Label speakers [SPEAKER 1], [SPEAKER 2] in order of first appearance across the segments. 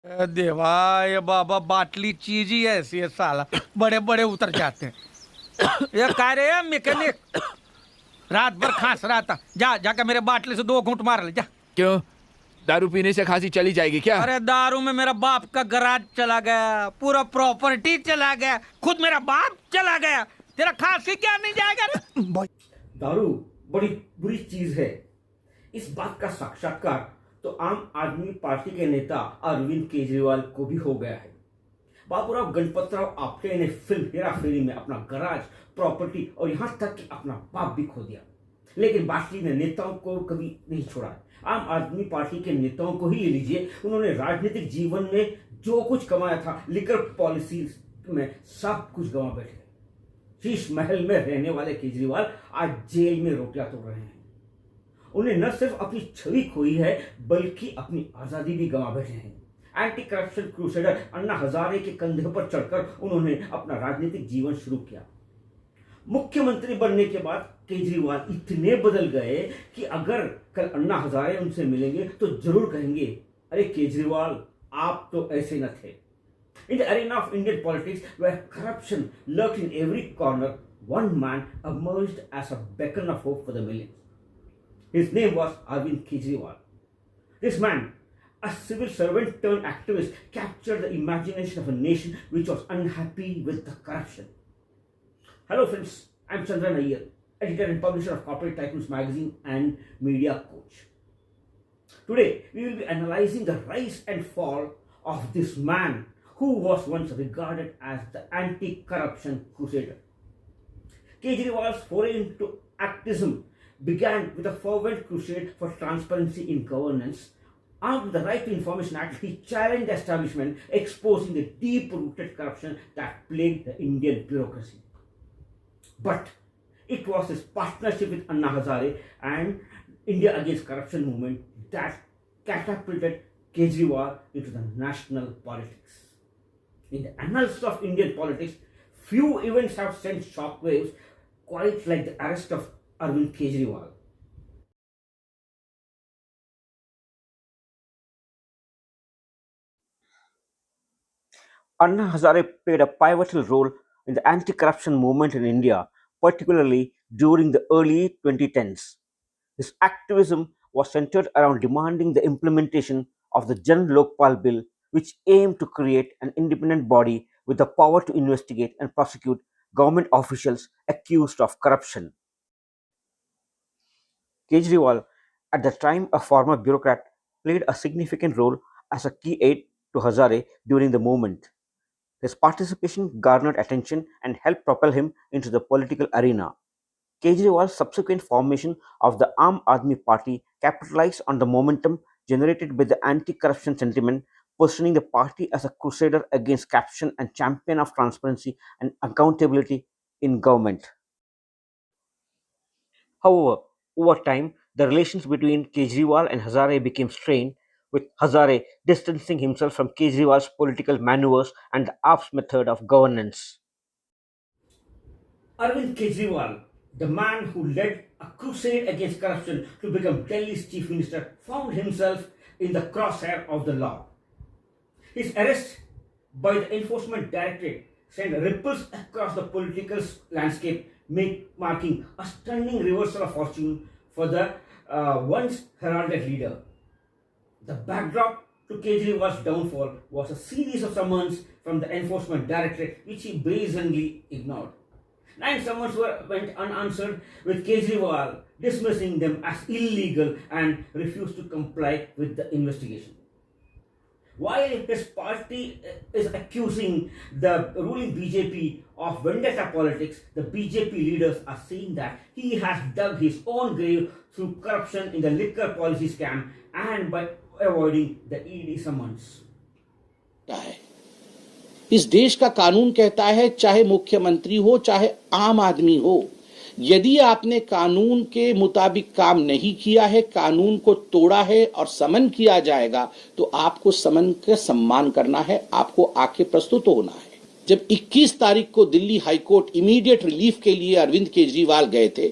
[SPEAKER 1] देवा, ये बाबा बाटली चीज ही ऐसी है साला, बड़े बड़े उतर जाते हैं। ये कह रहे हैं मैकेनिक, रात भर खांस रहा था, जा जाकर मेरे बाटली से 2 घूंट मार ले जा।
[SPEAKER 2] क्यों? दारू पीने से खांसी चली जाएगी क्या?
[SPEAKER 1] अरे दारू में मेरा बाप का गराज चला गया, पूरा प्रॉपर्टी चला गया, खुद मेरा बाप चला गया, तेरा खांसी क्या नहीं जाएगा रे?
[SPEAKER 3] दारू बड़ी बुरी चीज है। इस बात का साक्षात्कार तो आम आदमी पार्टी के नेता अरविंद केजरीवाल को भी हो गया है। बाबूराव गणपतराव आपटे ने फिल्म हेरा फेरी में अपना गराज, प्रॉपर्टी और यहां तक कि अपना बाप भी खो दिया, लेकिन बाटली ने नेताओं को कभी नहीं छोड़ा। आम आदमी पार्टी के नेताओं को ही ले लीजिए, उन्होंने राजनीतिक जीवन में जो कुछ कमाया था, लिकर पॉलिसी में सब कुछ गंवा बैठे। शीश महल में रहने वाले केजरीवाल आज जेल में रोटियां तोड़ रहे हैं। उन्हें न सिर्फ अपनी छवि खोई है, बल्कि अपनी आजादी भी गंवा बैठे हैं। Anti corruption crusader Anna Hazare के कंधे पर चढ़कर उन्होंने अपना राजनीतिक जीवन शुरू किया। मुख्यमंत्री बनने के बाद केजरीवाल इतने बदल गए कि अगर कल अन्ना हजारे उनसे मिलेंगे तो जरूर कहेंगे, अरे केजरीवाल आप तो ऐसे न थे। In the arena of Indian politics, where corruption lurked in every corner, one man emerged as a beacon of hope for the millions. His name was Arvind Kejriwal. This man, a civil servant turned activist, captured the imagination of a nation which was unhappy with the corruption. Hello friends, I'm Chandran Iyer, editor and publisher of Corporate Tycoons magazine and media coach. Today, we will be analyzing the rise and fall of this man who was once regarded as the anti-corruption crusader. Kejriwal's foray into activism began with a fervent crusade for transparency in governance. Armed with the Right to Information Act, he challenged the establishment, exposing the deep-rooted corruption that plagued the Indian bureaucracy. But it was his partnership with Anna Hazare and India Against Corruption movement that catapulted Kejriwal into the national politics. In the annals of Indian politics, few events have sent shockwaves quite like the arrest of Arvind Kejriwal. Anna Hazare played a pivotal role in the anti-corruption movement in India, particularly during the early 2010s. His activism was centered around demanding the implementation of the Jan Lokpal Bill, which aimed to create an independent body with the power to investigate and prosecute government officials accused of corruption. Kejriwal, at the time a former bureaucrat, played a significant role as a key aide to Hazare during the movement. His participation garnered attention and helped propel him into the political arena. Kejriwal's subsequent formation of the Aam Aadmi Party capitalized on the momentum generated by the anti-corruption sentiment, positioning the party as a crusader against corruption and champion of transparency and accountability in government. However, over time, the relations between Kejriwal and Hazare became strained, with Hazare distancing himself from Kejriwal's political maneuvers and the AAP's method of governance. Arvind Kejriwal, the man who led a crusade against corruption to become Delhi's chief minister, found himself in the crosshair of the law. His arrest by the Enforcement Directorate sent ripples across the political landscape, marking a stunning reversal of fortune for the once heralded leader. The backdrop to Kejriwal's downfall was a series of summons from the Enforcement Directorate, which he brazenly ignored. 9 summons went unanswered, with Kejriwal dismissing them as illegal and refused to comply with the investigation. While his party is accusing the ruling BJP of vendetta politics, the BJP leaders are saying that he has dug his own grave through corruption in the liquor policy scam and by avoiding the ED summons.
[SPEAKER 4] इस देश का कानून कहता है, चाहे मुख्यमंत्री हो चाहे आम आदमी हो, यदि आपने कानून के मुताबिक काम नहीं किया है, कानून को तोड़ा है और समन किया जाएगा, तो आपको समन का सम्मान करना है, आपको आके प्रस्तुत होना है। जब 21 तारीख को दिल्ली हाईकोर्ट इमीडिएट रिलीफ के लिए अरविंद केजरीवाल गए थे,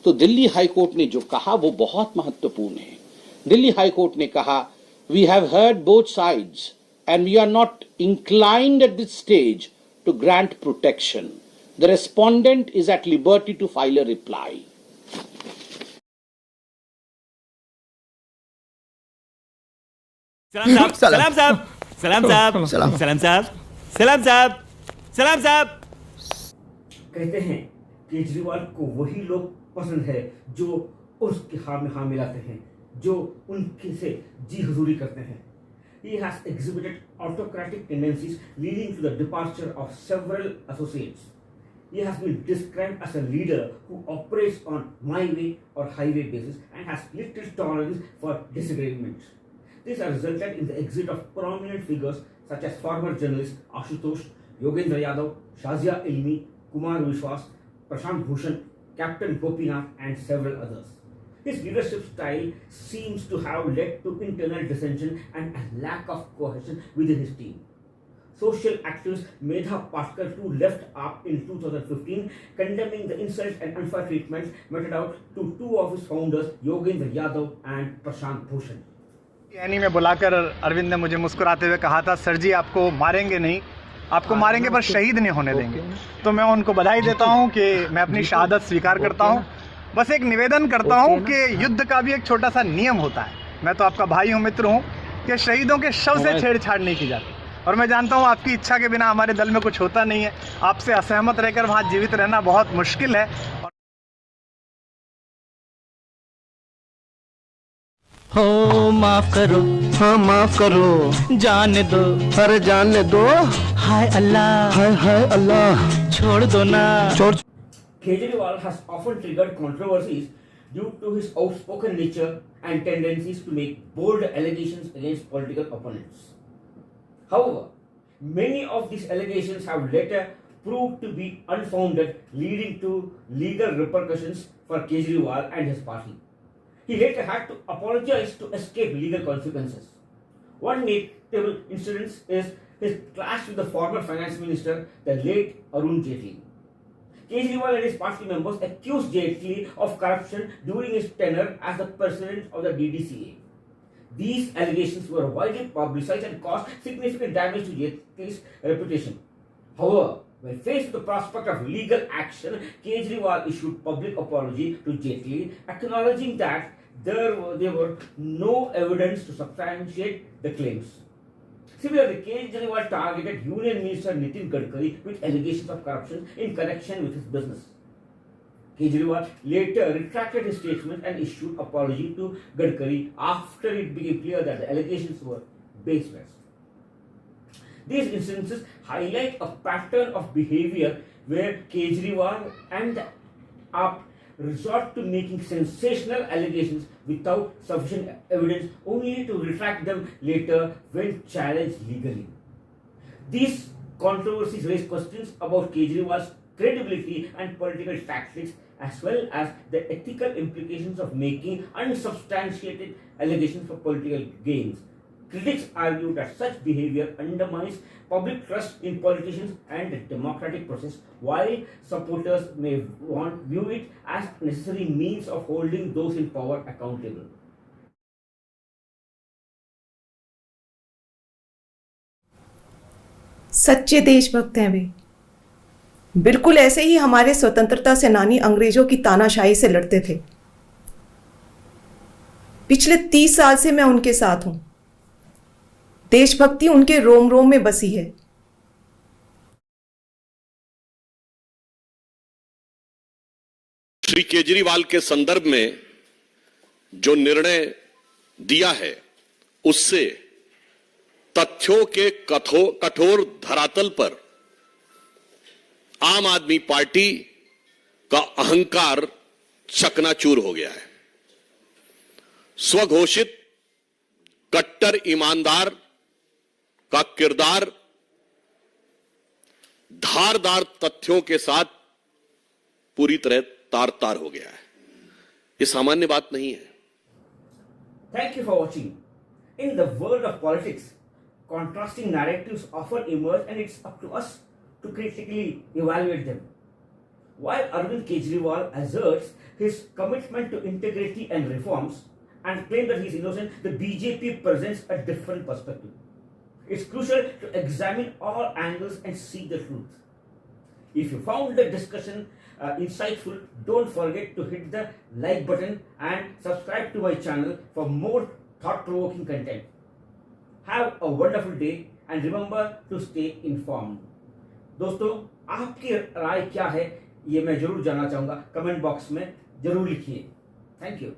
[SPEAKER 4] तो दिल्ली हाईकोर्ट ने जो कहा वो बहुत महत्वपूर्ण है। दिल्ली हाईकोर्ट ने कहा, we have heard both sides and we are not inclined at this stage to grant protection. The respondent is at liberty to file a reply.
[SPEAKER 5] सलाम साहब सलाम साहब सलाम साहब सलाम साहब सलाम साहब सलाम साहब।
[SPEAKER 3] कहते हैं केजरीवाल को वही लोग पसंद है जो उसके हाँ में हाँ मिलाते हैं, जो उनके से जी हुजूरी करते हैं। He has exhibited autocratic tendencies leading to the departure of several associates. He has been described as a leader who operates on my way or highway basis and has little tolerance for disagreements. This has resulted in the exit of prominent figures such as former journalists Ashutosh, Yogendra Yadav, Shazia Ilmi, Kumar Vishwas, Prashant Bhushan, Captain Gopinath and several others. His leadership style seems to have led to internal dissension and a lack of cohesion within his team. Social activist Medha Patkar too left AAP in 2015, condemning the insults and unfair treatments meted out to two of his founders, Yogendra Yadav and Prashant Bhushan.
[SPEAKER 6] यानी में बुलाकर अरविंद ने मुझे मुस्कुराते हुए कहा था, sir जी आपको मारेंगे नहीं, आपको मारेंगे पर शहीद नहीं होने देंगे। तो मैं उनको बधाई देता हूं कि मैं अपनी शहादत स्वीकार करता हूं। बस एक निवेदन करता हूं कि युद्ध का भी एक छोटा सा नियम होता है। मैं तो आपका भाई हूं, मित्र हूं, कि शहीदों के शव से छेड़छाड़ नहीं की जाती। और मैं जानता हूं आपकी इच्छा के बिना हमारे दल में कुछ होता नहीं है। आपसे असहमत रहकर वहाँ जीवित रहना बहुत मुश्किल है।
[SPEAKER 7] हो माफ करो, हाँ माफ करो, जाने दो, अरे जाने दो, हाय अल्लाह, हाय हाय अल्लाह, छोड़ दो ना, छोड़।
[SPEAKER 3] Kejriwal has often triggered controversies due to his outspoken nature and tendencies to make bold allegations against political opponents. However, many of these allegations have later proved to be unfounded, leading to legal repercussions for Kejriwal and his party. He later had to apologize to escape legal consequences. One notable incident is his clash with the former finance minister, the late Arun Jaitley. Kejriwal and his party members accused Jaitley of corruption during his tenure as the president of the DDCA. These allegations were widely publicized and caused significant damage to Jaitley's reputation. However, when faced with the prospect of legal action, Kejriwal issued public apology to Jaitley, acknowledging that there were no evidence to substantiate the claims. Similarly, Kejriwal targeted Union Minister Nitin Gadkari with allegations of corruption in connection with his business. Kejriwal later retracted his statement and issued apology to Gadkari after it became clear that the allegations were baseless. These instances highlight a pattern of behavior where Kejriwal and the AAP resort to making sensational allegations without sufficient evidence, only to retract them later when challenged legally. These controversies raise questions about Kejriwal's credibility and political tactics, as well as the ethical implications of making unsubstantiated allegations for political gains. Critics argue that such behavior undermines public trust in politicians and the democratic process, while supporters may view it as a necessary means of holding those in power accountable.
[SPEAKER 8] सच्चे देशभक्त हैं वे। बिल्कुल ऐसे ही हमारे स्वतंत्रता सेनानी अंग्रेजों की तानाशाही से लड़ते थे। पिछले 30 साल से मैं उनके साथ हूं। देशभक्ति उनके रोम रोम में बसी है।
[SPEAKER 9] श्री केजरीवाल के संदर्भ में जो निर्णय दिया है उससे तथ्यों के कठोर धरातल पर आम आदमी पार्टी का अहंकार चकनाचूर हो गया है। स्वघोषित कट्टर ईमानदार का किरदार धारदार तथ्यों के साथ पूरी तरह तार-तार हो गया है। ये सामान्य बात नहीं है।
[SPEAKER 3] Thank you for watching. In the world of politics, contrasting narratives often emerge, and it's up to us to critically evaluate them. While Arvind Kejriwal asserts his commitment to integrity and reforms and claims that he is innocent, the BJP presents a different perspective. It's crucial to examine all angles and see the truth. If you found the discussion insightful, don't forget to hit the like button and subscribe to my channel for more thought-provoking content. Have a wonderful day and remember to stay informed. दोस्तों, आपकी राय क्या है ये मैं जरूर जानना चाहूँगा, comment box में जरूर लिखिए। Thank you.